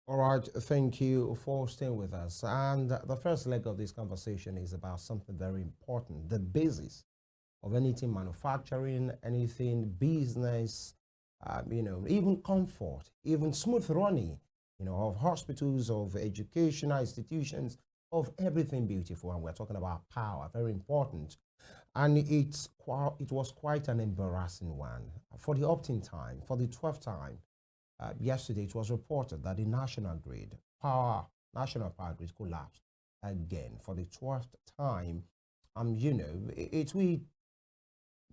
All right, thank you for staying with us. And the first leg of this conversation is about something very important, the basis of anything manufacturing, anything business, even comfort, even smooth running, of hospitals, of educational institutions, of everything beautiful. And we're talking about power, very important. And it was quite an embarrassing one for the opting time, for the 12th time. Yesterday, it was reported that the national power grid collapsed again for the 12th time. It will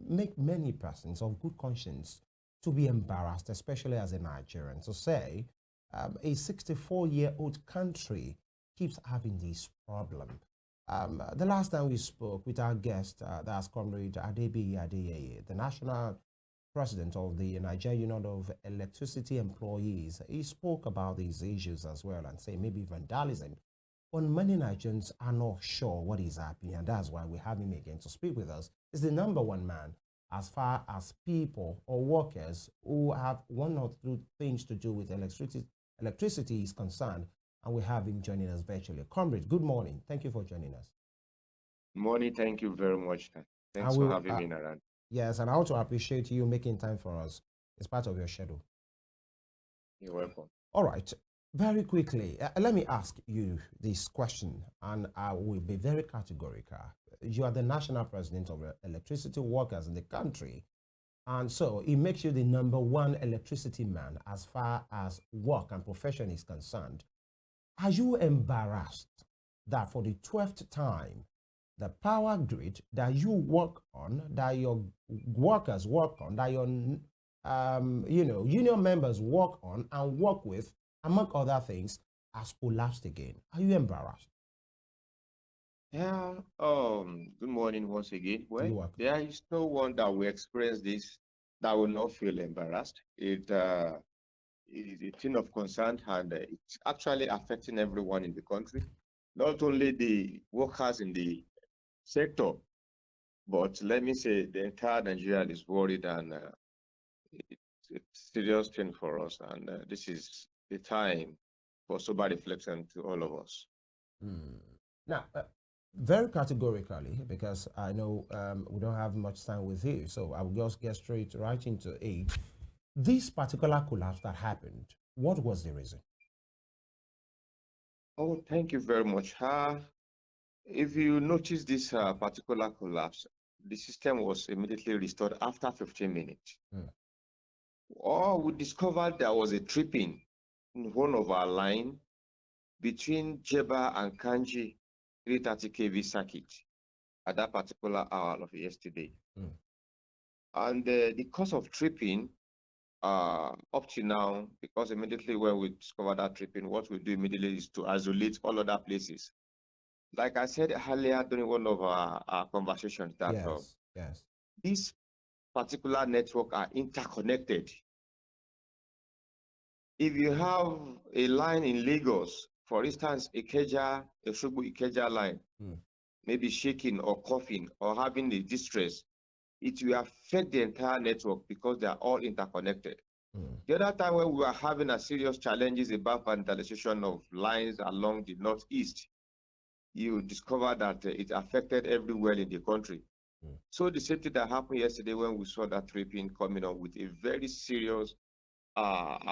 make many persons of good conscience to be embarrassed, especially as a Nigerian, to say a 64-year-old country keeps having this problem. The last time we spoke with our guest, that's Comrade Adeyeye, the national president of the Nigerian Union of Electricity Employees. He spoke about these issues as well and say maybe vandalism. But many Nigerians are not sure what is happening, and that's why we have him again to speak with us. He's the number one man as far as people or workers who have one or two things to do with electricity is concerned, and we have him joining us virtually. Comrade, good morning. Thank you for joining us. Morning, thank you very much. Thanks for having me around. Yes, and I also appreciate you making time for us. It's part of your schedule. You're welcome. All right. Very quickly, let me ask you this question, and I will be very categorical. You are the national president of electricity workers in the country, and so it makes you the number one electricity man as far as work and profession is concerned. Are you embarrassed that for the 12th time, the power grid that you work on, that your workers work on, that your union members work on and work with, among other things, has collapsed again? Are you embarrassed? Yeah. Good morning once again. Well, there is no one that will experience this that will not feel embarrassed. It is a thing of concern, and it's actually affecting everyone in the country, not only the workers in the sector, but let me say the entire Nigeria is worried, and it's a serious thing for us, and this is the time for sober reflection to all of us. Now, very categorically, because I know we don't have much time with you, so I will just get straight right into it. This particular collapse that happened, what was the reason? Oh, thank you very much. If you notice this particular collapse, the system was immediately restored after 15 minutes. Oh, we discovered there was a tripping in one of our line between Jeba and Kanji 330 kV circuit at that particular hour of yesterday. And the cause of tripping up to now, because immediately when we discover that tripping, what we do immediately is to isolate all other places. Like I said earlier during one of our conversations, that these particular network are interconnected. If you have a line in Lagos, for instance, a Ikeja line, maybe shaking or coughing or having a distress, it will affect the entire network because they are all interconnected. The other time when we were having a serious challenges about vandalization of lines along the northeast, you discover that it affected everywhere in the country. So the same thing that happened yesterday when we saw that tripping coming up with a very serious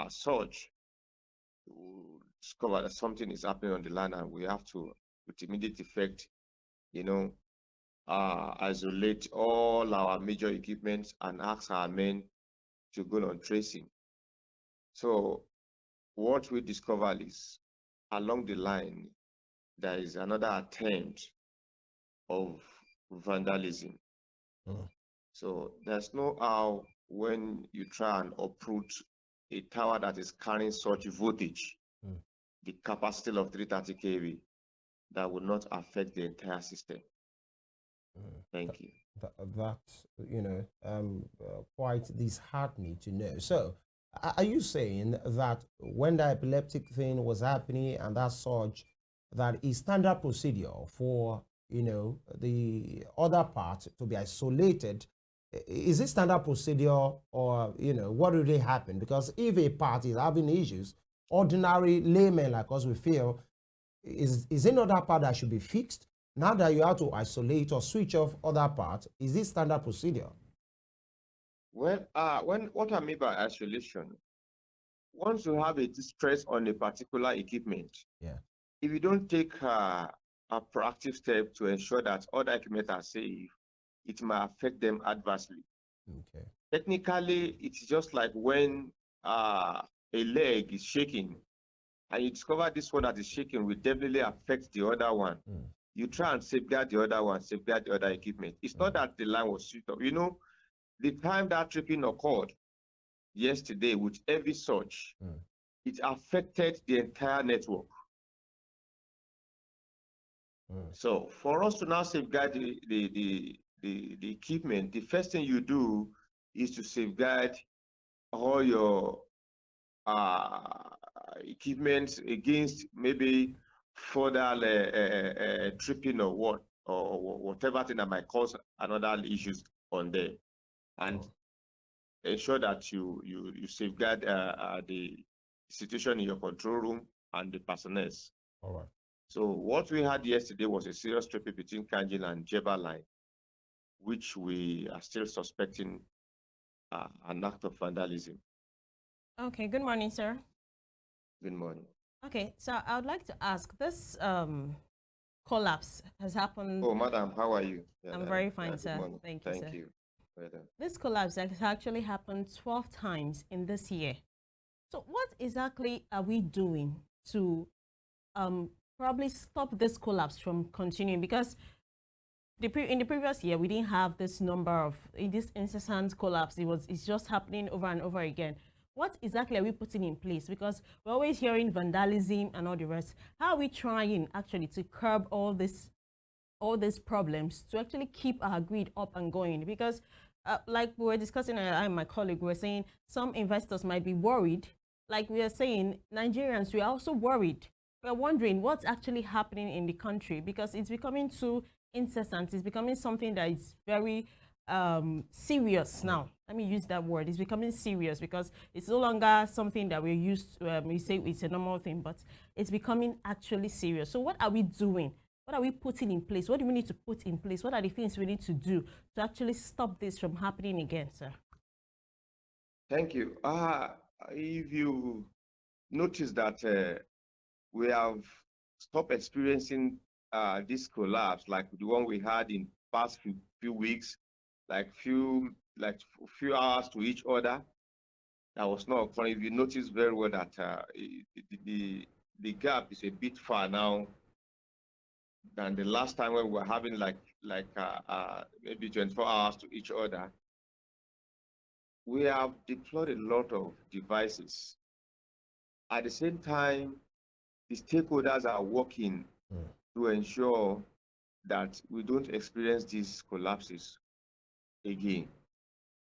surge, discover that something is happening on the land, and we have to, with immediate effect, isolate all our major equipments and ask our men to go on tracing. So what we discovered is along the line, there is another attempt of vandalism. So there's no how when you try and uproot a tower that is carrying such voltage, the capacity of 330 kV, that will not affect the entire system. Thank you. That's quite disheartening to know. So are you saying that when the epileptic thing was happening and that surge, that is standard procedure for you know, the other part to be isolated. Is it standard procedure, or, you know, what really happen? Because if a part is having issues, ordinary laymen like us, we feel, is another part that should be fixed? Now that you have to isolate or switch off other parts, is this standard procedure? Well, what I mean by isolation, once you have a distress on a particular equipment, Yeah. if you don't take a proactive step to ensure that other equipment are safe, it might affect them adversely. Okay. Technically, it's just like when a leg is shaking, and you discover this one that is shaking will definitely affect the other one. You try and safeguard the other one, safeguard the other equipment. It's not that the line was switched off. You know, the time that tripping occurred yesterday with heavy surge, it affected the entire network. So for us to now safeguard the equipment, the first thing you do is to safeguard all your equipment against maybe further tripping or whatever thing that might cause another issues on there, and ensure that you safeguard the situation in your control room and the personnel. All right. So what we had yesterday was a serious tripping between Kanjil and Jeba line, which we are still suspecting an act of vandalism. Okay, good morning, sir. Good morning. Okay, so I would like to ask, this collapse has happened. Oh, madam, how are you? Yeah, I'm very fine, sir. Thank you, sir. Thank you. This collapse has actually happened 12 times in this year. So what exactly are we doing to probably stop this collapse from continuing? Because in the previous year, we didn't have this number of this incessant collapse. It's just happening over and over again. What exactly are we putting in place? Because we're always hearing vandalism and all the rest. How are we trying actually to curb all these problems to actually keep our grid up and going? Because like we were discussing, I and my colleague were saying, some investors might be worried. Like we are saying, Nigerians, we are also worried. We're wondering what's actually happening in the country, because it's becoming too incessant. It's becoming something that is very serious now. Let me use that word. It's becoming serious because it's no longer something that we're used to. We say it's a normal thing, but it's becoming actually serious. So what are we doing? What are we putting in place? What do we need to put in place? What are the things we need to do to actually stop this from happening again, sir? Thank you. If you notice that we have stopped experiencing this collapse, like the one we had in past few weeks, like few hours to each other, that was not occurring. If you notice very well that the gap is a bit far now than the last time when we were having maybe 24 hours to each other. We have deployed a lot of devices. At the same time, the stakeholders are working to ensure that we don't experience these collapses again.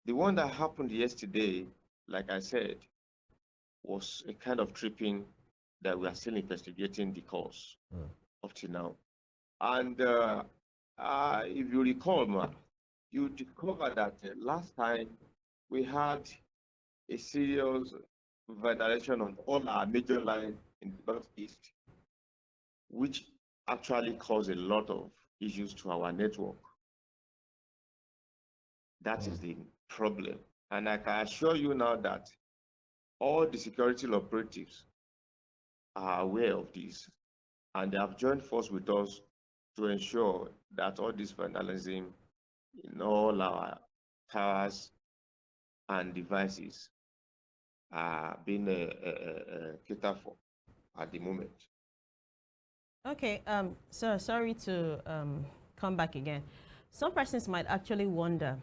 The one that happened yesterday, like I said, was a kind of tripping that we are still investigating the cause up to now. And if you recall, you discover that last time we had a serious vandalization on all our major lines in the Northeast, which actually caused a lot of issues to our network. That is the problem. And I can assure you now that all the security operatives are aware of this, and they have joined force with us to ensure that all this vandalism in all our towers and devices are being catered for at the moment. Okay, so sorry to come back again. Some persons might actually wonder,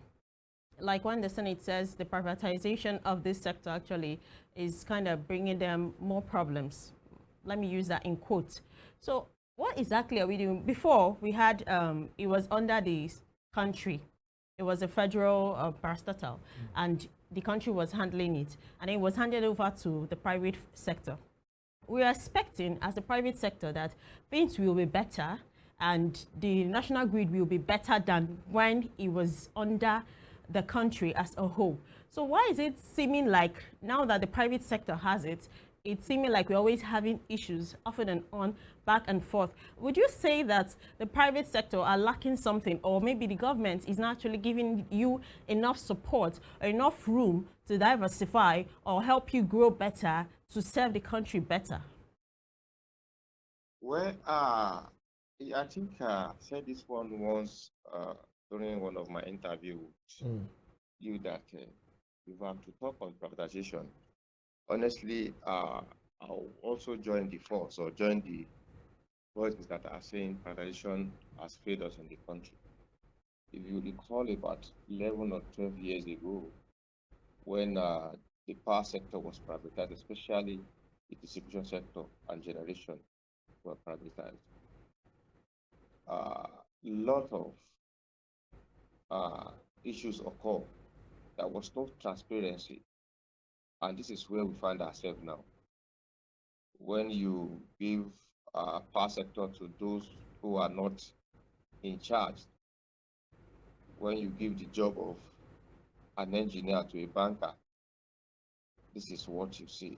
like when the Senate says the privatization of this sector actually is kind of bringing them more problems. Let me use that in quotes. So what exactly are we doing? Before we had, it was under the country. It was a federal parastatal, and the country was handling it, and it was handed over to the private sector. We are expecting as the private sector that things will be better, and the national grid will be better than when it was under the country as a whole. So why is it seeming like now that the private sector has it, it's seeming like we're always having issues off and on, back and forth? Would you say that the private sector are lacking something, or maybe the government is not actually giving you enough support or enough room to diversify or help you grow better to serve the country better? Well, I think I said this one once during one of my interviews you that if I have to talk on privatization, honestly, I'll also join the force or join the voices that are saying privatization has failed us in the country. If you recall, about 11 or 12 years ago, when the power sector was privatized, especially the distribution sector and generation were privatized, a lot of issues occur. There was no transparency, and this is where we find ourselves now. When you give power sector to those who are not in charge, when you give the job of an engineer to a banker, this is what you see.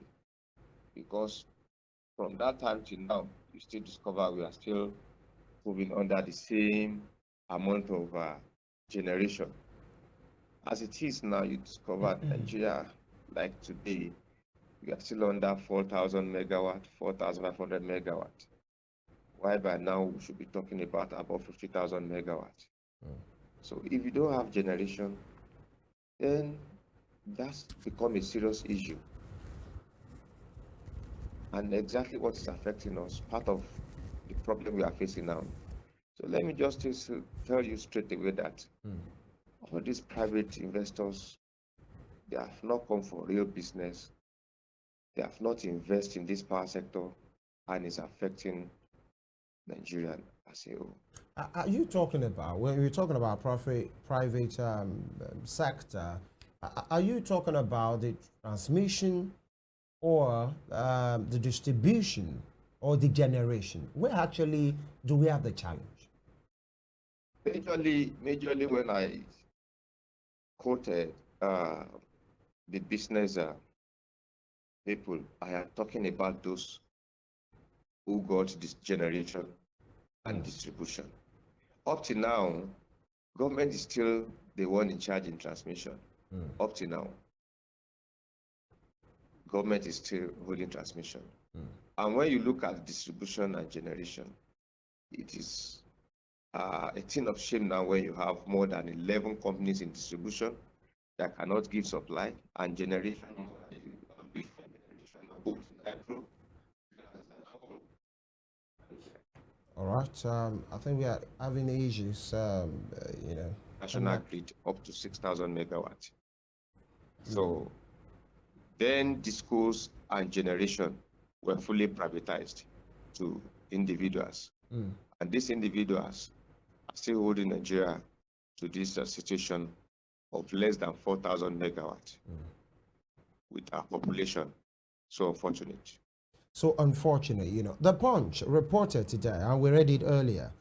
Because from that time till now, you still discover we are still moving under the same amount of generation. As it is now, you discover Nigeria, like today, we are still under 4,000 megawatt, 4,500 megawatt. Why by now we should be talking about above 50,000 megawatt. So if you don't have generation, then that's become a serious issue. And exactly what is affecting us, part of the problem we are facing now. So let me just tell you straight away that all these private investors, they have not come for real business. They have not invested in this power sector, and it's affecting Nigeria as a whole. Are you talking about, when you're talking about private sector, are you talking about the transmission or the distribution or the generation? Where actually do we have the challenge? Majorly when I quoted the business people, I am talking about those who got this generation and distribution. Up to now, government is still the one in charge in transmission. Up to now, government is still holding transmission. And when you look at distribution and generation, it is a thing of shame now when you have more than 11 companies in distribution that cannot give supply, and generation. All right. I think we are having issues, you know. National grid up to 6,000 megawatts. So then the schools and generation were fully privatized to individuals. And these individuals are still holding Nigeria to this situation of less than 4,000 megawatts with our population. So unfortunate. So unfortunate, you know. The Punch reported today, and we read it earlier,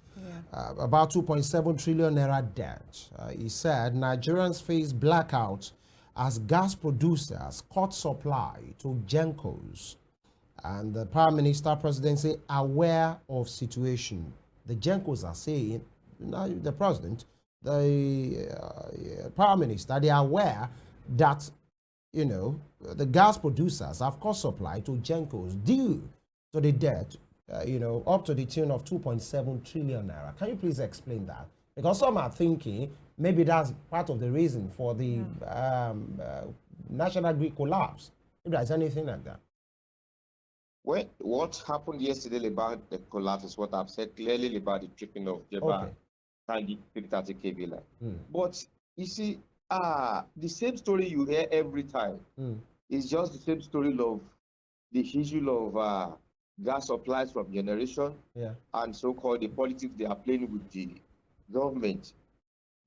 about 2.7 trillion naira debt. He said Nigerians face blackout as gas producers cut supply to Gencos, and the Prime Minister presidency aware of situation. The Gencos are saying, the president, the Prime Minister, they are aware that, you know, the gas producers have cut supply to Gencos due to the debt, you know, up to the tune of 2.7 trillion naira. Can you please explain that? Because some are thinking maybe that's part of the reason for the national grid collapse. If there's anything like that. Well, what happened yesterday about the collapse is what I've said clearly about the tripping of Jeba and the 330 kV line. But you see, the same story you hear every time is just the same story of the issue of gas supplies from generation and so-called the politics they are playing with the government.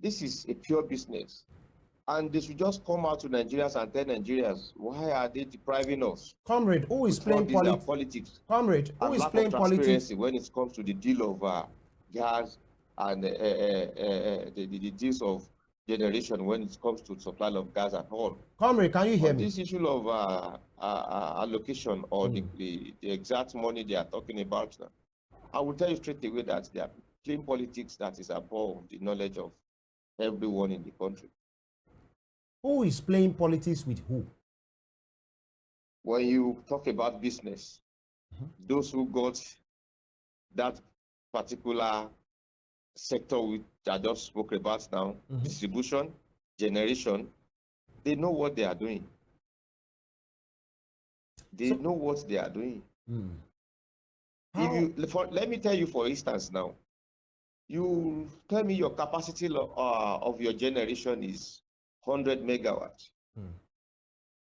This is a pure business. And they should just come out to Nigerians and tell Nigerians, why are they depriving us? Comrade, who is playing politics? Comrade, who is playing politics? When it comes to the deal of gas and the deals of generation when it comes to supply of gas at all. Comrade, can you hear me? This issue of allocation or the exact money they are talking about now, I will tell you straight away that they are playing politics that is above the knowledge of everyone in the country. Who is playing politics with who? When you talk about business, those who got that particular sector which I just spoke about now, distribution, generation, they know what they are doing. They know what they are doing. Let me tell you, for instance, now, you tell me your capacity of your generation is 100 megawatts.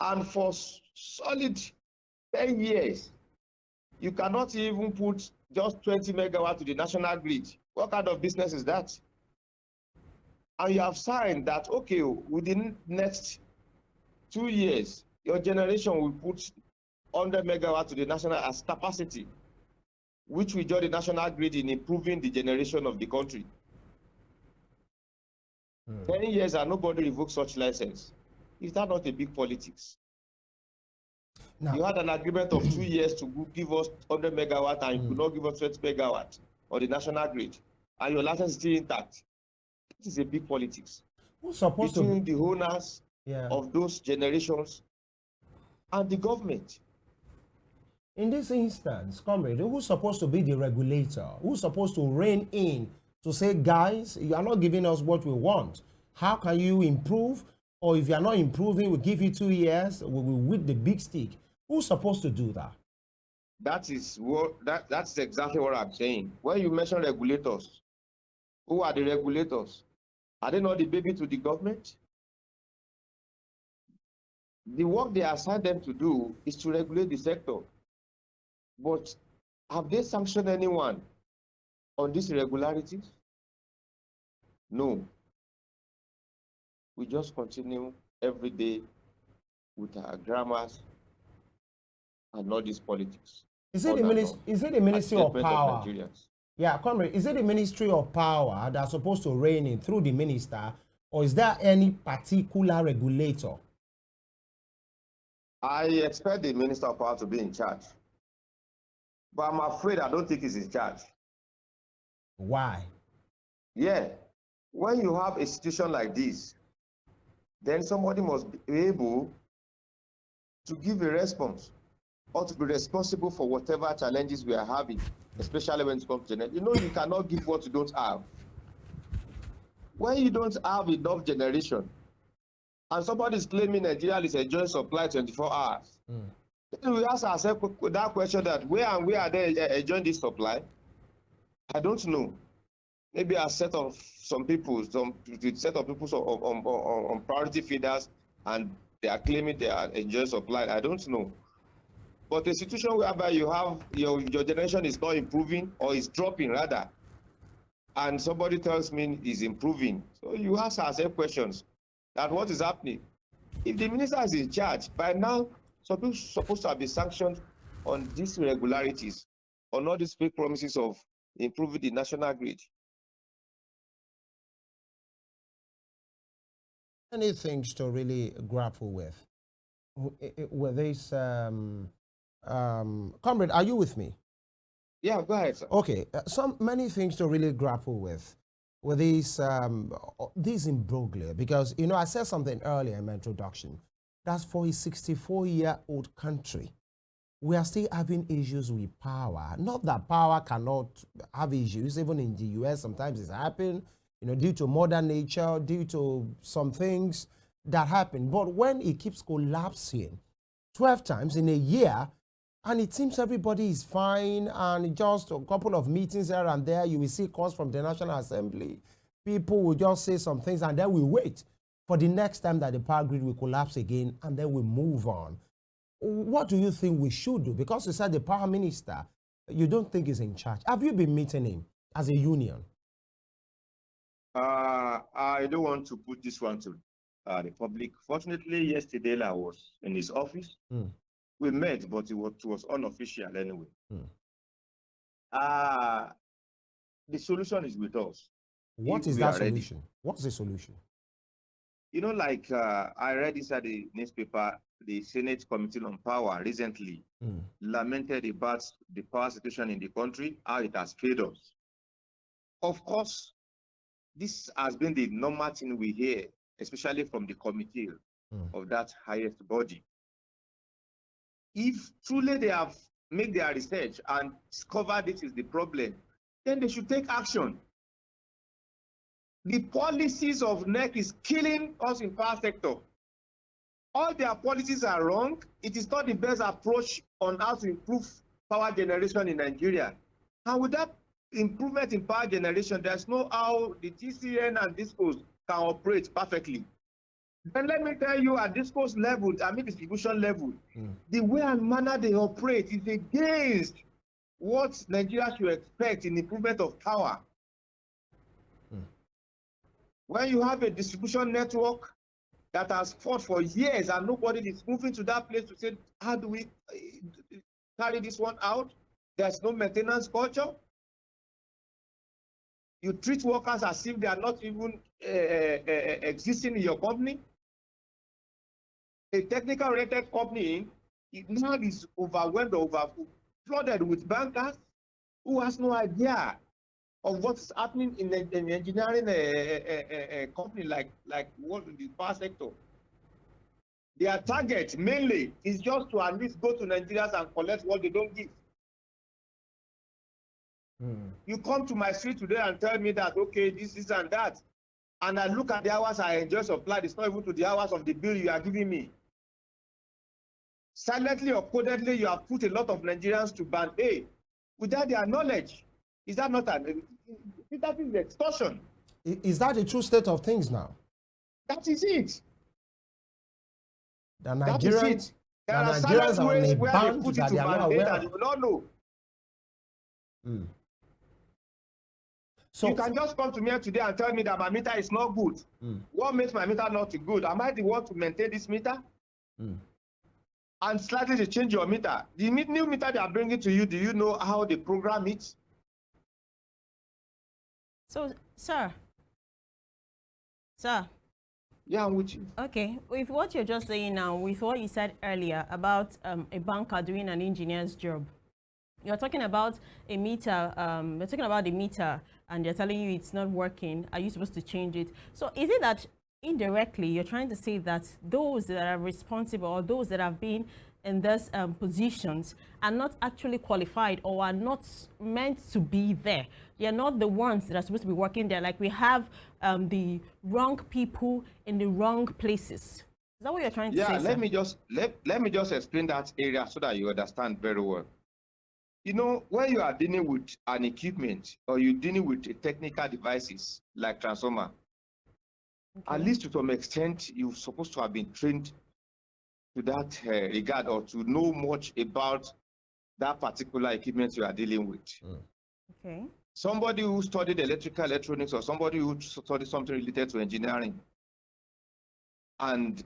And for solid 10 years, you cannot even put just 20 megawatts to the national grid. What kind of business is that? And you have signed that, okay, within next 2 years, your generation will put 100 megawatts to the national as capacity, which will join the national grid in improving the generation of the country. 10 years and nobody revoked such license. Is that not a big politics? No. You had an agreement of 2 years to give us 100 megawatts and you could not give us 20 megawatts on the national grid, and your license is still intact. It is a big politics. Who's supposed between the owners of those generations and the government. In this instance, Comrade, who's supposed to be the regulator? Who's supposed to rein in to say, guys, you are not giving us what we want. How can you improve? Or if you are not improving, we'll give you 2 years, we will whip the big stick. Who's supposed to do that? That's exactly what I'm saying. When you mention regulators, who are the regulators? Are they not the baby to the government? The work they assigned them to do is to regulate the sector. But have they sanctioned anyone on these irregularities? No. We just continue every day with our grammars and all these politics. Is it the Ministry of Power? Yeah, Comrade, is it the Ministry of Power that's supposed to rein in through the minister, or is there any particular regulator? I expect the Minister of Power to be in charge. But I'm afraid I don't think he's in charge. Why? Yeah. When you have a situation like this, then somebody must be able to give a response or to be responsible for whatever challenges we are having, especially when it comes to generation. You know, you cannot give what you don't have. When you don't have enough generation, and somebody is claiming Nigeria is enjoying supply 24 hours, then we ask ourselves that question, that where are they enjoying this supply? I don't know. Maybe a set of some people, on priority feeders, and they are claiming they are enjoying supply. I don't know. But a situation whereby you have your generation is not improving or is dropping rather, and somebody tells me is improving. So you ask ourselves questions that what is happening. If the minister is in charge, by now, some people supposed to have been sanctioned on these irregularities, on all these fake promises of improving the national grid. Many things to really grapple with this. Comrade, are you with me? Yeah, go ahead, sir. Okay, many things to really grapple with this imbroglio, because, you know, I said something earlier in my introduction. That's for a 64-year-old country. We are still having issues with power. Not that power cannot have issues. Even in the US, sometimes it's happened, you know, due to modern nature, due to some things that happen. But when it keeps collapsing 12 times in a year, and it seems everybody is fine, and just a couple of meetings here and there, you will see calls from the National Assembly. People will just say some things, and then we wait for the next time that the power grid will collapse again, and then we move on. What do you think we should do? Because you said the power minister, you don't think he's in charge. Have you been meeting him as a union? I don't want to put this one to the public. Fortunately, yesterday I was in his office. We met, but it was unofficial anyway. the solution is with us. What is that solution? What's the solution? You know, like I read inside the newspaper, the Senate Committee on Power recently lamented about the power situation in the country, how it has failed us. Of course, this has been the normal thing we hear, especially from the committee of that highest body. If truly they have made their research and discovered this is the problem, then they should take action. The policies of NUEE is killing us in power sector. All their policies are wrong. It is not the best approach on how to improve power generation in Nigeria. And with that improvement in power generation, there's no how the TCN and DISCOs can operate perfectly. Then let me tell you, at DISCOs level, I mean distribution level, the way and manner they operate is against what Nigeria should expect in improvement of power. When you have a distribution network that has fought for years and nobody is moving to that place to say, how do we carry this one out? There's no maintenance culture. You treat workers as if they are not even existing in your company. A technical-related company now is overwhelmed or flooded with bankers who has no idea of what's happening in the engineering company like what in the power sector. Their target mainly is just to at least go to Nigerians and collect what they don't give. You come to my street today and tell me that, okay, this and that, and I look at the hours I enjoy supply, it's not even to the hours of the bill you are giving me. Silently or codedly, you have put a lot of Nigerians to band A without their knowledge. Is that not that is extortion? Is that the true state of things now? That is it. The Nigerians, there are Nigerians are on a where band they put it that to they are not band-aid aware and you of. will not know. So you can just come to me today and tell me that my meter is not good. What makes my meter not good? Am I the one to maintain this meter? And slightly to change your meter. The new meter they are bringing to you, do you know how they program it? So, sir. Yeah, I'm with you. Okay, with what you're just saying now, with what you said earlier about a banker doing an engineer's job, you're talking about a meter, you're talking about the meter, and they're telling you it's not working. Are you supposed to change it? So is it that indirectly you're trying to say that those that are responsible or those that have been in those positions are not actually qualified or are not meant to be there? They're not the ones that are supposed to be working there. Like we have the wrong people in the wrong places. Is that what you're trying to say? Yeah, Sir? let me just explain that area so that you understand very well. You know, when you are dealing with an equipment or you're dealing with a technical devices like transformer, at least to some extent, you're supposed to have been trained to that regard or to know much about that particular equipment you are dealing with. Okay. Somebody who studied electrical electronics or somebody who studied something related to engineering, and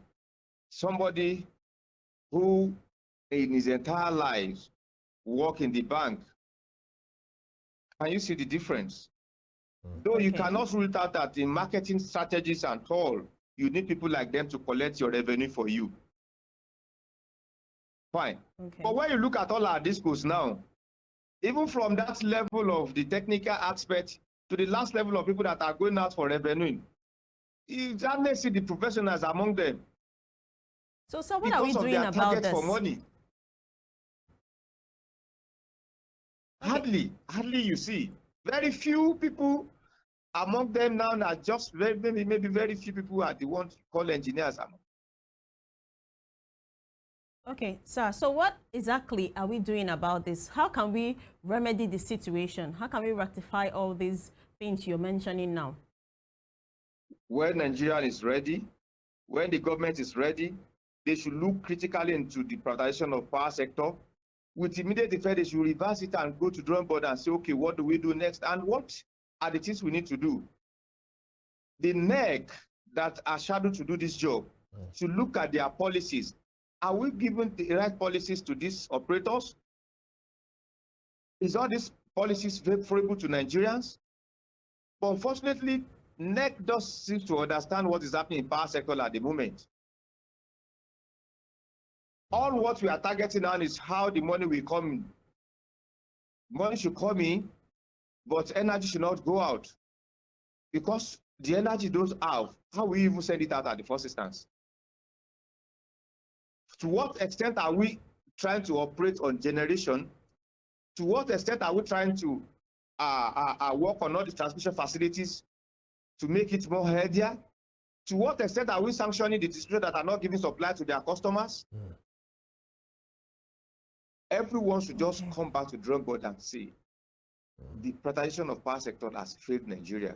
somebody who in his entire life work in the bank, can you see the difference? Though you cannot rule it out that in marketing strategies and all, you need people like them to collect your revenue for you. Fine. But when you look at all our discourse now, even from that level of the technical aspect to the last level of people that are going out for revenue, you hardly see the professionals among them. So what are we doing about this? For money. Hardly you see. Very few people among them now are just maybe very few people are the ones called engineers. Okay, sir. So what exactly are we doing about this? How can we remedy the situation? How can we rectify all these things you're mentioning now? When Nigeria is ready, when the government is ready, they should look critically into the privatization of power sector. With immediate effect, they should reverse it and go to drawing board and say, okay, what do we do next? And what are the things we need to do? The NUEE that are scheduled to do this job should look at their policies. Are we giving the right policies to these operators? Is all these policies favorable to Nigerians? But unfortunately, NEC does seem to understand what is happening in power sector at the moment. All what we are targeting on is how the money will come in. Money should come in, but energy should not go out. Because the energy those have, how we even send it out at the first instance? To what extent are we trying to operate on generation? To what extent are we trying to work on all the transmission facilities to make it more healthier? To what extent are we sanctioning the distributors that are not giving supply to their customers? Everyone should just come back to the drawing board and say, the privatization of power sector has failed Nigeria.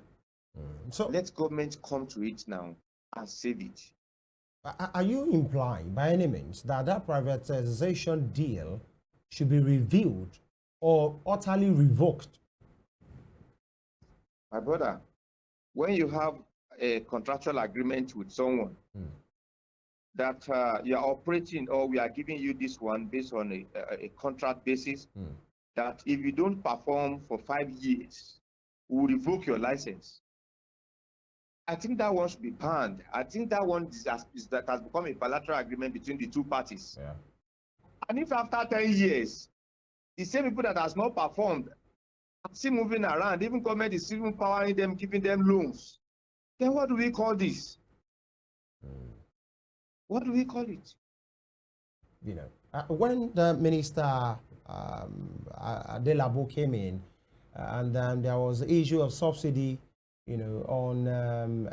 So let government come to it now and save it. Are you implying by any means that that privatization deal should be reviewed or utterly revoked? My brother, when you have a contractual agreement with someone that you are operating, or we are giving you this one based on a contract basis, that if you don't perform for 5 years, we will revoke your license. I think that one should be banned. I think that one that has become a bilateral agreement between the two parties. Yeah. And if after 10 years, the same people that has not performed are still moving around, even government is still empowering them, giving them loans, then what do we call this? What do we call it? You know, when the minister Adeyeye came in, and then there was the issue of subsidy, you know, on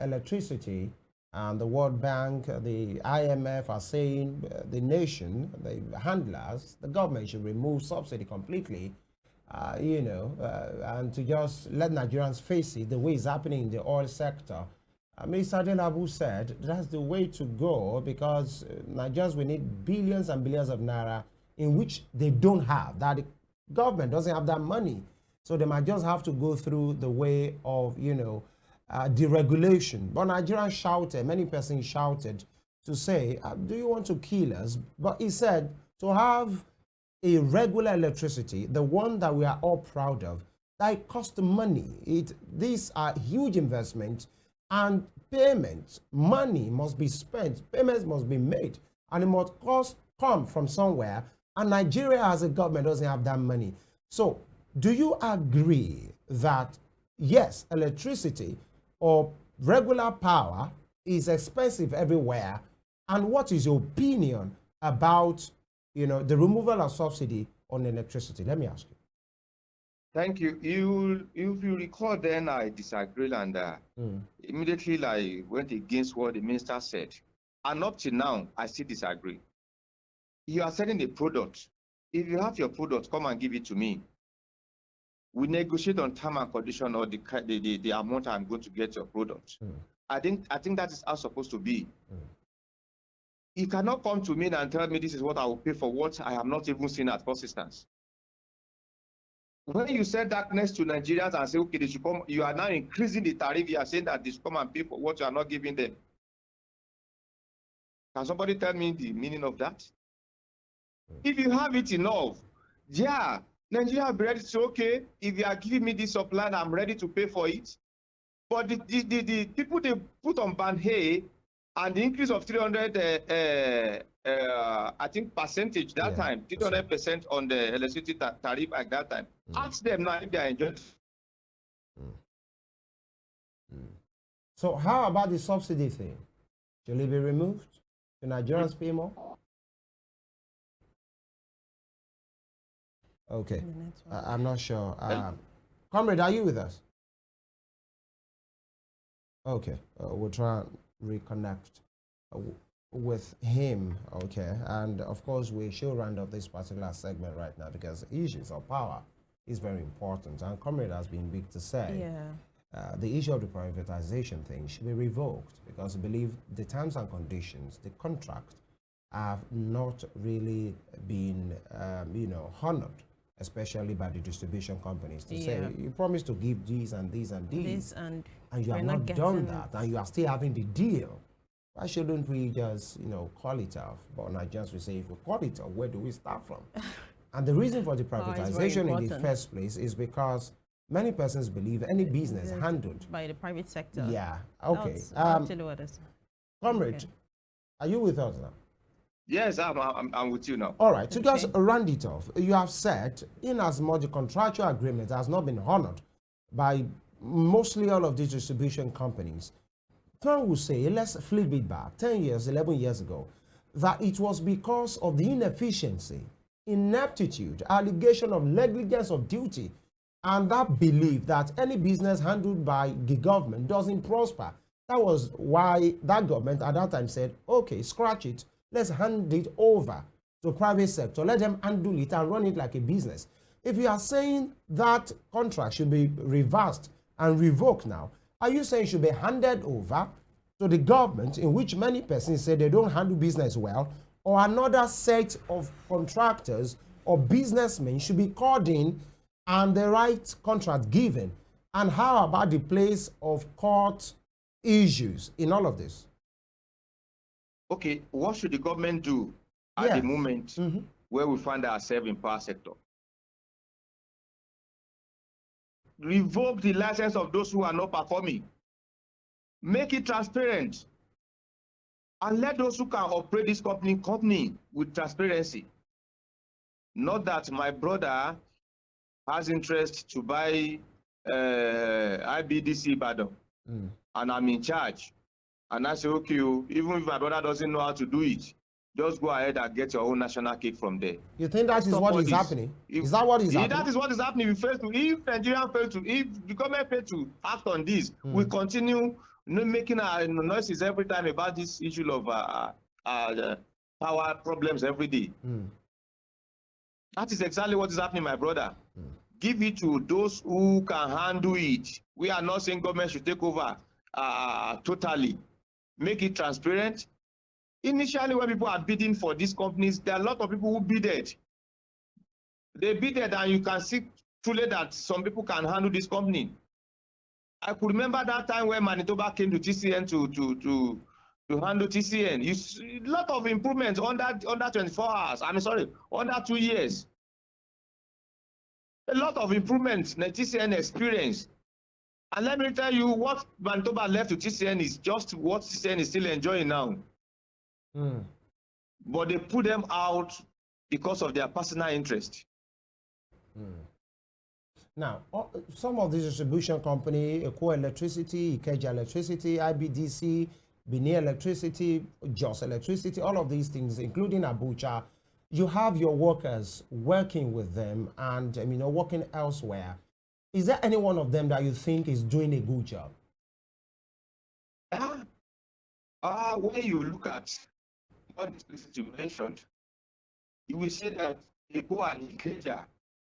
electricity, and the World Bank, the IMF are saying the nation, the handlers, the government should remove subsidy completely, you know, and to just let Nigerians face it the way it's happening in the oil sector. Mr. Adeyeye said that's the way to go, because Nigerians will need billions and billions of naira in which they don't have, that the government doesn't have that money. So they might just have to go through the way of, you know, deregulation. But Nigerians shouted, many persons shouted to say, do you want to kill us? But he said to have a regular electricity, the one that we are all proud of, that it costs money. These are huge investments, and payments, money must be spent, payments must be made, and it must come from somewhere. And Nigeria as a government doesn't have that money. So do you agree that, yes, electricity or regular power is expensive everywhere? And what is your opinion about, you know, the removal of subsidy on electricity? Let me ask you. Thank you. If you recall, then I disagreed, and immediately I went against what the minister said. And up to now, I still disagree. You are selling a product. If you have your product, come and give it to me. We negotiate on term and condition, or the amount I'm going to get your product. I think that is how it's supposed to be. You cannot come to me and tell me this is what I will pay for what I have not even seen at first instance. When you send darkness to Nigerians and say, okay, they should come, you are now increasing the tariff. You are saying that they should come and pay for what you are not giving them. Can somebody tell me the meaning of that? If you have it enough, yeah, Nigeria will be ready to say, okay, if you are giving me this supply, I'm ready to pay for it. But the people they put on ban hay, and the increase of 300, I think, percentage that time, 300% on the electricity tariff at that time. Ask them now if they are enjoying. So how about the subsidy thing? Should it be removed? Should Nigerians pay more? Okay, I'm not sure. Comrade, are you with us? Okay, we'll try and reconnect with him. Okay, and of course we should round up this particular segment right now, because issues of power is very important, and Comrade has been big to say the issue of the privatization thing should be revoked, because I believe the terms and conditions, the contract, have not really been you know, honored, especially by the distribution companies, to say you promised to give these and these and these, and you have not done that, and you are still having the deal. Why shouldn't we just, you know, call it off? But Nigerians will say, if we call it off, where do we start from? And the reason for the privatization in the first place is because many persons believe any business handled by the private sector. Yeah, okay. That's actually what it's. Comrade, Okay. are you with us now? Yes, I'm with you now. All right, to just Okay. round it off, you have said, in as much the contractual agreement has not been honored by mostly all of these distribution companies, some will say, let's flip it back 10 years, 11 years ago, that it was because of the inefficiency, ineptitude, allegation of negligence of duty, and that belief that any business handled by the government doesn't prosper. That was why that government at that time said, okay, scratch it, let's hand it over to private sector, let them handle it and run it like a business. If you are saying that contract should be reversed and revoked now, are you saying it should be handed over to the government, in which many persons say they don't handle business well, or another set of contractors or businessmen should be called in and the right contract given? And how about the place of court issues in all of this? Okay, what should the government do at Yes. the moment where we find ourselves in power sector? Revoke the license of those who are not performing. Make it transparent. And let those who can operate this company with transparency. Not that my brother has interest to buy IBDC Ibadan, and I'm in charge. And I say, okay, even if my brother doesn't know how to do it, just go ahead and get your own national cake from there. You think that is what is happening? Is that what is happening? That is what is happening. If Nigeria fail to, if the government fail to act on this, we continue making our noises every time about this issue of power problems every day. That is exactly what is happening, my brother. Give it to those who can handle it. We are not saying government should take over totally. Make it transparent. Initially, when people are bidding for these companies, there are a lot of people who bidded. They bidded, and you can see truly that some people can handle this company. I could remember that time when Manitoba came to TCN to handle TCN. You see a lot of improvements under 24 hours. I mean, sorry, under 2 years. A lot of improvements in the TCN experience. And let me tell you, what Manitoba left to TCN is just what TCN is still enjoying now. But they put them out because of their personal interest. Now, some of these distribution company, Eco Electricity, Ikeja Electricity, IBDC, Benin Electricity, Jos Electricity, all of these things, including Abuja, you have your workers working with them and working elsewhere. Is there any one of them that you think is doing a good job? When you look at what you mentioned, you will see that Eco and Ikeja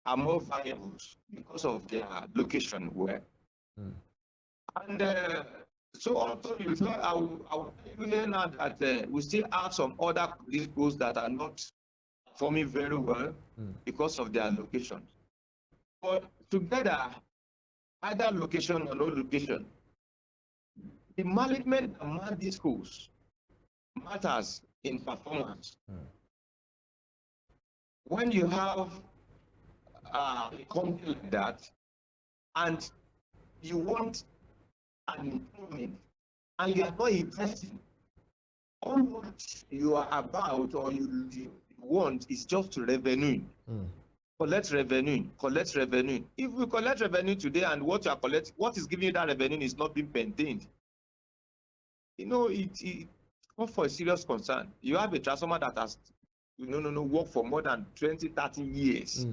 are more valuable because of their location where. And so also, I will tell now that we still have some other schools that are not performing very well because of their location. But together, either location or no location, the management among these schools matters in performance. When you have a company like that, and you want an improvement, and you are not investing, all what you are about or you want is just to revenue. Collect revenue, collect revenue. If we collect revenue today and what you are collecting, what is giving you that revenue is not being maintained, it's not for a serious concern. You have a transformer that has worked for more than 20, 30 years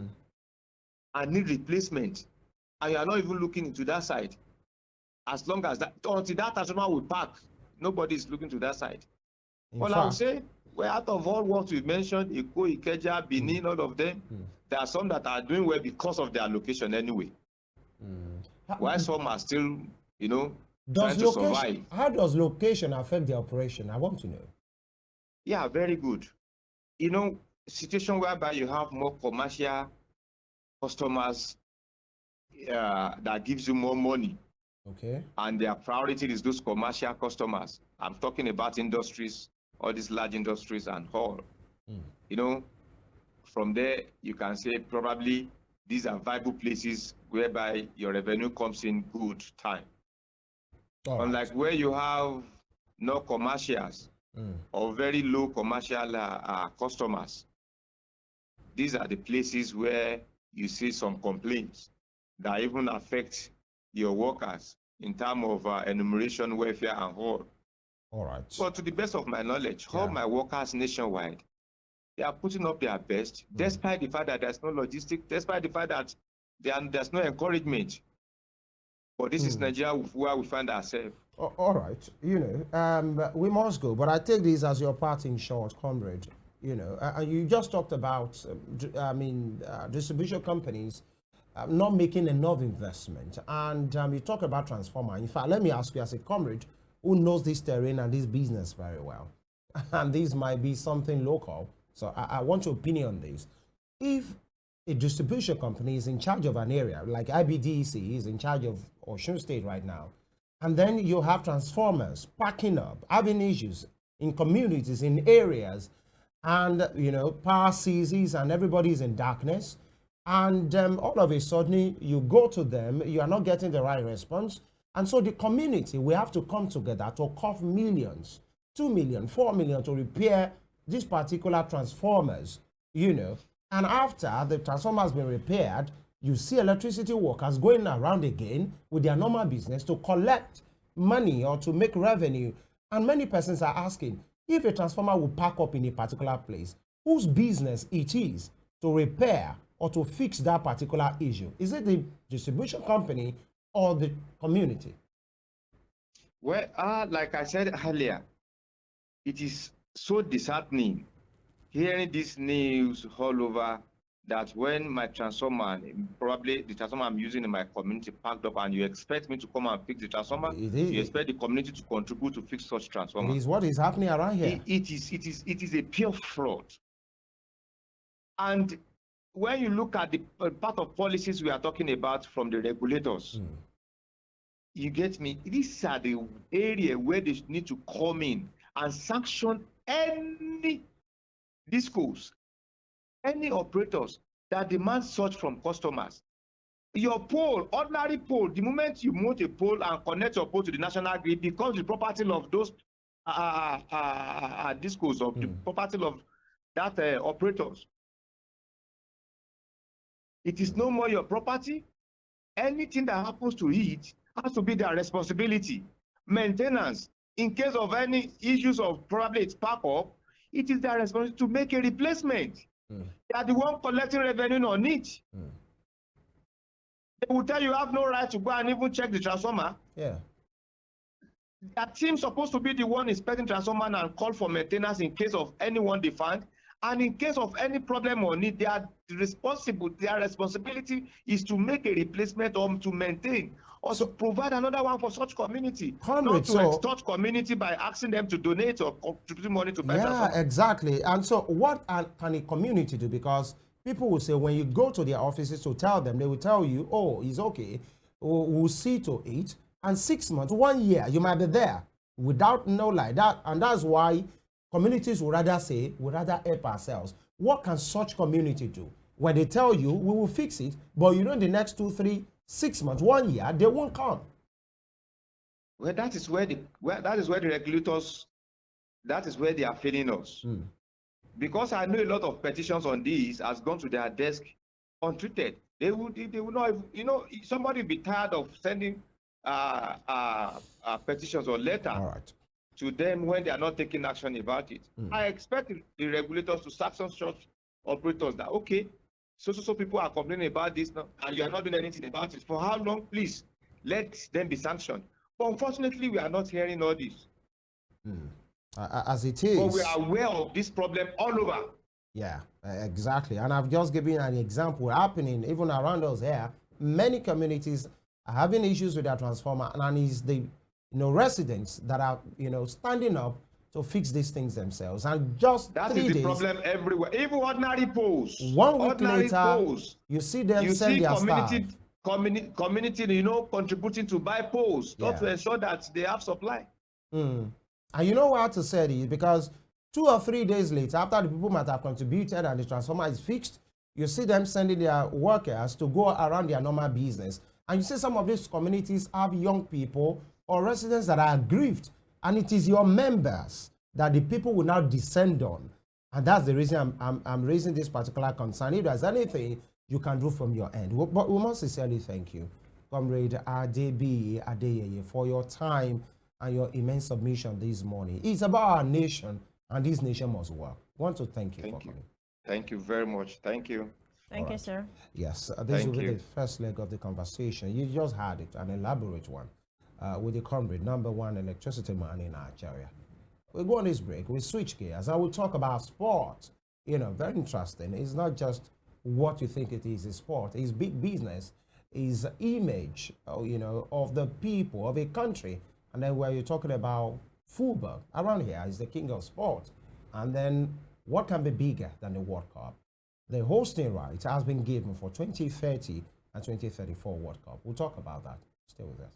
and need replacement, and you are not even looking into that side. As long as that, until that transformer will park, nobody is looking to that side. Well, I would say, well, out of all what we mentioned, Eco, Ikeja, Benin, all of them, there are some that are doing well because of their location anyway. While some are still, trying to survive. How does location affect the operation? I want to know. Yeah, very good. Situation whereby you have more commercial customers that gives you more money. Okay. And their priority is those commercial customers. I'm talking about industries, all these large industries and all. From there, you can say probably these are viable places whereby your revenue comes in good time. Unlike where you have no commercials or very low commercial customers, these are the places where you see some complaints that even affect your workers in terms of enumeration, welfare, and all. All right. But to the best of my knowledge, all my workers nationwide, they are putting up their best, despite the fact that there's no logistics, despite the fact that there's no encouragement. But this is Nigeria where we find ourselves. All right. You know, we must go, but I take this as your parting shot, Comrade. You know, you just talked about, distribution companies not making enough investment. And you talk about transformer. In fact, let me ask you as a comrade who knows this terrain and this business very well, and this might be something local. So I want your opinion on this. If a distribution company is in charge of an area, like IBDC is in charge of Osun State right now, and then you have transformers packing up, having issues in communities, in areas, and, you know, power ceases and everybody's in darkness, and all of a sudden you go to them, you are not getting the right response, and so the community, we have to come together to cough millions, 2 million, 4 million to repair these particular transformers, you know, and after the transformer has been repaired, you see electricity workers going around again with their normal business to collect money or to make revenue. And many persons are asking, if a transformer will pack up in a particular place, whose business it is to repair or to fix that particular issue? Is it the distribution company or the community? Well, like I said earlier, it is so disheartening hearing this news all over that when my transformer, probably the transformer I'm using in my community, packed up, and you expect me to come and fix the transformer, you expect the community to contribute to fix such transformer. It is what is happening around here. It is a pure fraud. And when you look at the part of policies we are talking about from the regulators, you get me? These are the area where they need to come in and sanction any discos, any operators that demand such from customers. Your pole, ordinary pole, the moment you mount a pole and connect your pole to the national grid, becomes the property of those discos, of the property of that operators. It is no more your property. Anything that happens to it has to be their responsibility. Maintenance, in case of any issues of probably its pack up, it is their responsibility to make a replacement. They are the one collecting revenue on it. They will tell you have no right to go and even check the transformer. Yeah. That team supposed to be the one inspecting transformer and call for maintenance in case of anyone they find. And in case of any problem on it, they are responsible. Their responsibility is to make a replacement or to maintain or to provide another one for such community. Not to extort community by asking them to donate or contribute money to buy transformer. Exactly. And so what can a community do? Because people will say when you go to their offices to tell them, they will tell you, oh, it's okay, we'll see to it. And 6 months, 1 year, you might be there without no like that. And that's why communities would rather say, we'd rather help ourselves. What can such community do? When they tell you, we will fix it, but you know in the next 2, 3, 6 months, 1 year, they won't come. Well, that is where the regulators, that is where they are failing us. Because I know a lot of petitions on this has gone to their desk untreated. They would not, you know, somebody would be tired of sending petitions or letter to them when they are not taking action about it. I expect the regulators to sanction such operators that, okay, so people are complaining about this now, and you are not doing anything about it. For how long? Please, let them be sanctioned. But unfortunately, we are not hearing all this. As it is. But we are aware of this problem all over. Yeah, exactly. And I've just given an example happening even around us here. Many communities are having issues with their transformer, and it's the residents that are standing up to fix these things themselves. And just that 3 is the days, problem everywhere. Even ordinary poles. 1 week ordinary later, poles. you see them send their staff. Community, contributing to buy poles, not to ensure that they have supply. And you know what to say is because 2 or 3 days later, after the people might have contributed and the transformer is fixed, You see them sending their workers to go around their normal business. And you see some of these communities have young people or residents that are aggrieved. And it is your members that the people will now descend on. And that's the reason I'm raising this particular concern. If there's anything you can do from your end. But we must sincerely thank you, Comrade Adebiyi, Adeyeye, for your time and your immense submission this morning. It's about our nation, and this nation must work. I want to thank you for coming. Thank you very much. Thank you. Thank you, sir. Yes, this will be the first leg of the conversation. You just had it, an elaborate one, with the Comrade, #1 electricity man in Nigeria. We'll go on this break. We'll switch gears. I will talk about sport. You know, very interesting. It's not just what you think it is, sport. It's big business. It's image, you know, of the people, of a country. And then where you're talking about football, around here is the king of sport. And then what can be bigger than the World Cup? The hosting right has been given for 2030 and 2034 World Cup. We'll talk about that. Stay with us.